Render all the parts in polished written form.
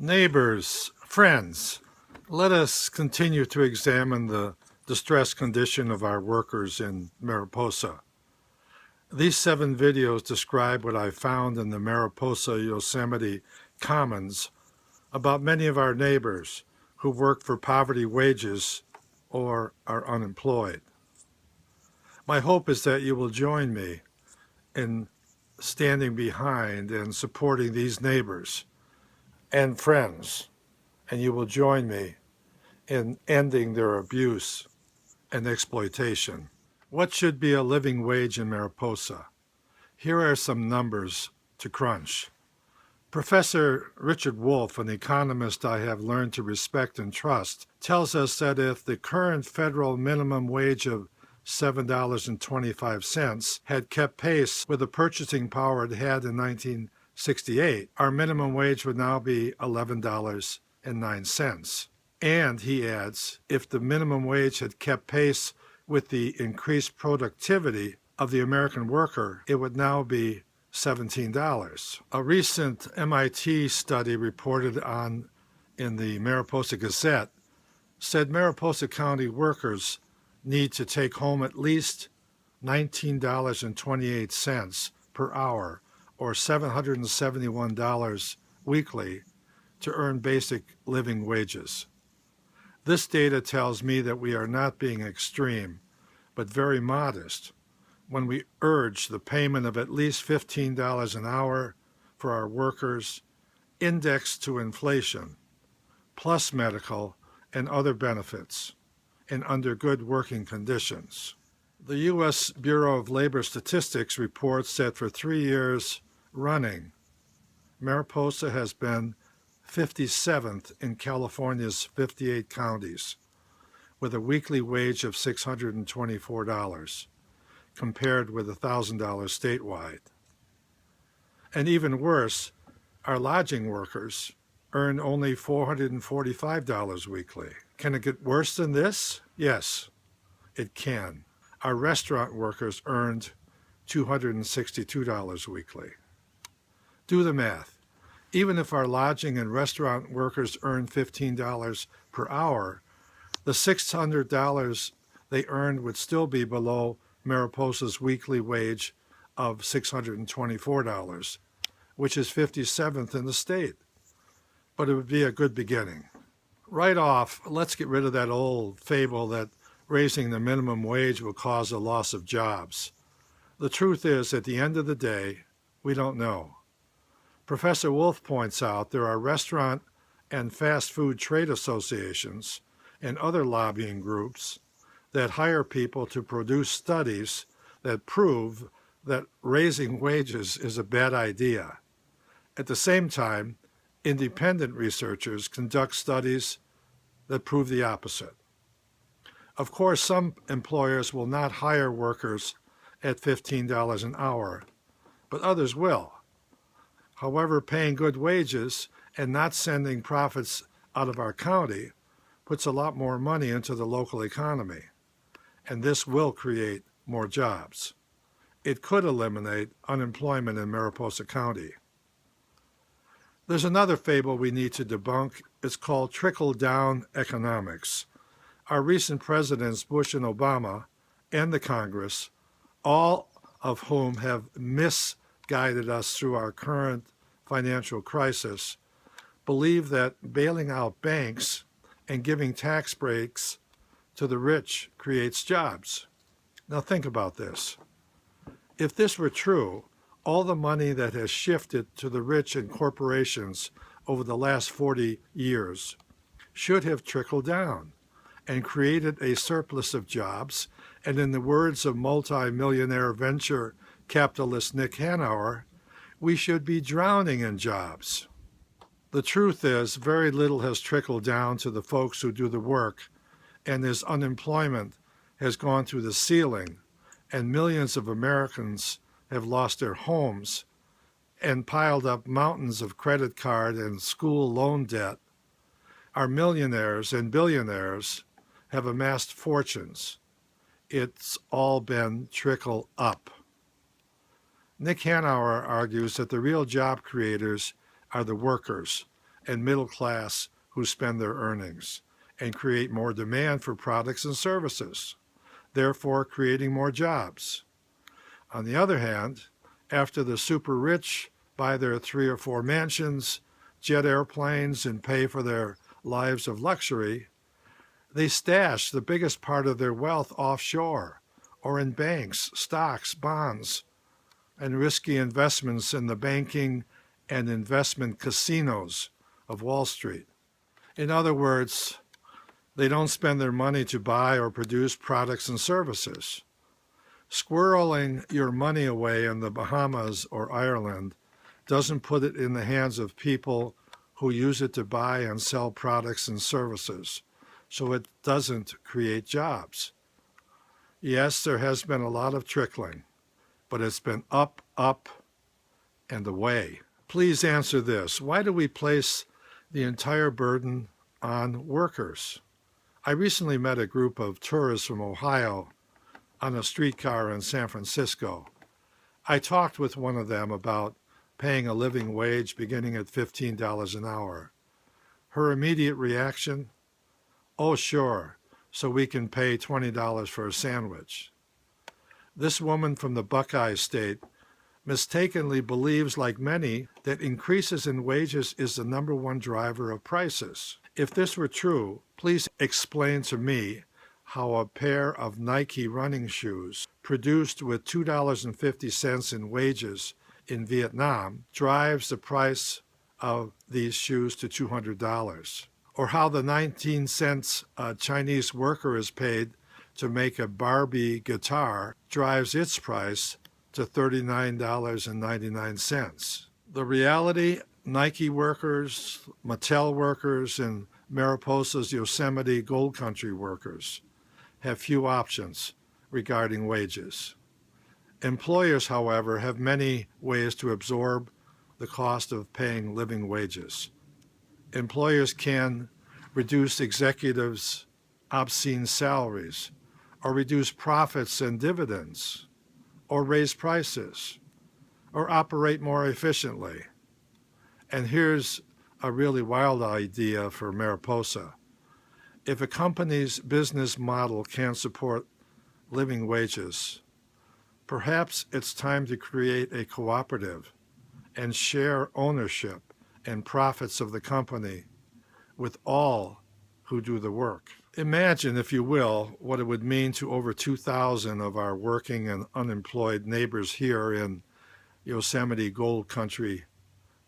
Neighbors, friends, let us continue to examine the distressed condition of our workers in Mariposa. These 7 videos describe what I found in the Mariposa Yosemite Commons about many of our neighbors who work for poverty wages or are unemployed. My hope is that you will join me in standing behind and supporting these neighbors and friends, and you will join me in ending their abuse and exploitation. What should be a living wage in Mariposa? Here are some numbers to crunch. Professor Richard Wolff, an economist I have learned to respect and trust, tells us that if the current federal minimum wage of $7.25 had kept pace with the purchasing power it had in 1968, our minimum wage would now be $11.09. And, he adds, if the minimum wage had kept pace with the increased productivity of the American worker, it would now be $17. A recent MIT study reported on in the Mariposa Gazette said Mariposa County workers need to take home at least $19.28 per hour, or $771 weekly, to earn basic living wages. This data tells me that we are not being extreme, but very modest, when we urge the payment of at least $15 an hour for our workers, indexed to inflation, plus medical and other benefits, and under good working conditions. The U.S. Bureau of Labor Statistics reports that for 3 years running, Mariposa has been 57th in California's 58 counties, with a weekly wage of $624, compared with $1,000 statewide. And even worse, our lodging workers earn only $445 weekly. Can it get worse than this? Yes, it can. Our restaurant workers earned $262 weekly. Do the math. Even if our lodging and restaurant workers earn $15 per hour, the $600 they earned would still be below Mariposa's weekly wage of $624, which is 57th in the state. But it would be a good beginning. Right off, let's get rid of that old fable that raising the minimum wage will cause a loss of jobs. The truth is, at the end of the day, we don't know. Professor Wolff points out there are restaurant and fast food trade associations and other lobbying groups that hire people to produce studies that prove that raising wages is a bad idea. At the same time, independent researchers conduct studies that prove the opposite. Of course, some employers will not hire workers at $15 an hour, but others will. However, paying good wages and not sending profits out of our county puts a lot more money into the local economy, and this will create more jobs. It could eliminate unemployment in Mariposa County. There's another fable we need to debunk. It's called trickle-down economics. Our recent presidents, Bush and Obama, and the Congress, all of whom have misguided us through our current financial crisis, believe that bailing out banks and giving tax breaks to the rich creates jobs. Now think about this. If this were true, all the money that has shifted to the rich and corporations over the last 40 years should have trickled down and created a surplus of jobs, and in the words of multi-millionaire venture capitalist Nick Hanauer, we should be drowning in jobs. The truth is, very little has trickled down to the folks who do the work, and as unemployment has gone through the ceiling, and millions of Americans have lost their homes and piled up mountains of credit card and school loan debt, our millionaires and billionaires have amassed fortunes. It's all been trickle up. Nick Hanauer argues that the real job creators are the workers, and middle class who spend their earnings, and create more demand for products and services, therefore creating more jobs. On the other hand, after the super rich buy their 3 or 4 mansions, jet airplanes, and pay for their lives of luxury, they stash the biggest part of their wealth offshore or in banks, stocks, bonds, and risky investments in the banking and investment casinos of Wall Street. In other words, they don't spend their money to buy or produce products and services. Squirreling your money away in the Bahamas or Ireland doesn't put it in the hands of people who use it to buy and sell products and services, so it doesn't create jobs. Yes, there has been a lot of trickling, but it's been up, up, and away. Please answer this. Why do we place the entire burden on workers? I recently met a group of tourists from Ohio on a streetcar in San Francisco. I talked with one of them about paying a living wage beginning at $15 an hour. Her immediate reaction, "Oh, sure, so we can pay $20 for a sandwich." This woman from the Buckeye State mistakenly believes, like many, that increases in wages is the #1 driver of prices. If this were true, please explain to me how a pair of Nike running shoes produced with $2.50 in wages in Vietnam drives the price of these shoes to $200. Or how the 19 cents a Chinese worker is paid to make a Barbie guitar drives its price to $39.99. The reality, Nike workers, Mattel workers, and Mariposa's Yosemite Gold Country workers have few options regarding wages. Employers, however, have many ways to absorb the cost of paying living wages. Employers can reduce executives' obscene salaries, or reduce profits and dividends, or raise prices, or operate more efficiently. And here's a really wild idea for Mariposa. If a company's business model can't support living wages, perhaps it's time to create a cooperative and share ownership and profits of the company with all who do the work. Imagine, if you will, what it would mean to over 2,000 of our working and unemployed neighbors here in Yosemite Gold Country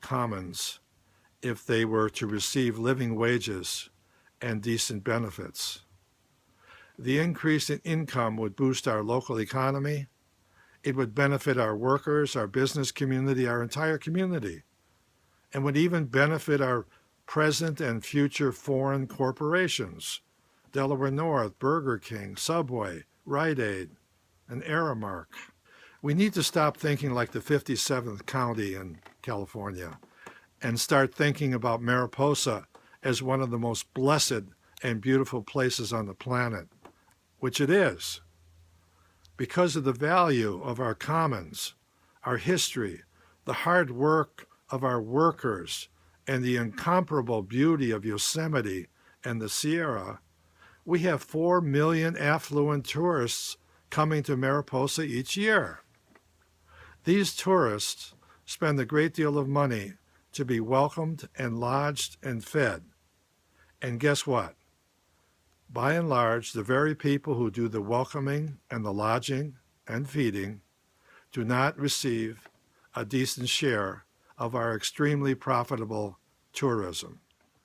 Commons if they were to receive living wages and decent benefits. The increase in income would boost our local economy. It would benefit our workers, our business community, our entire community, and would even benefit our present and future foreign corporations, Delaware North, Burger King, Subway, Rite Aid, and Aramark. We need to stop thinking like the 57th county in California and start thinking about Mariposa as one of the most blessed and beautiful places on the planet, which it is, because of the value of our commons, our history, the hard work of our workers, and the incomparable beauty of Yosemite and the Sierra. We have 4 million affluent tourists coming to Mariposa each year. These tourists spend a great deal of money to be welcomed and lodged and fed. And guess what? By and large, the very people who do the welcoming and the lodging and feeding do not receive a decent share of our extremely profitable tourism.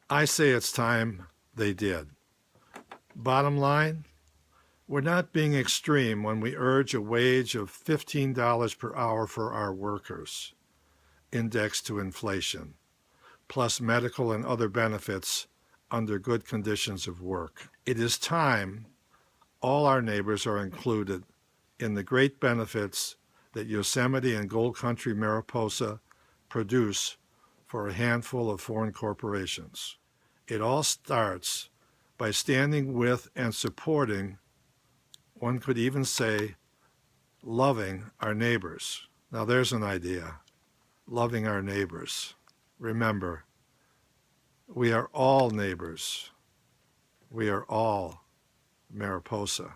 I say it's time they did. Bottom line, we're not being extreme when we urge a wage of $15 per hour for our workers, indexed to inflation, plus medical and other benefits under good conditions of work. It is time all our neighbors are included in the great benefits that Yosemite and Gold Country Mariposa produce for a handful of foreign corporations. It all starts by standing with and supporting, one could even say, loving our neighbors. Now there's an idea, loving our neighbors. Remember, We are all neighbors. We are all Mariposa.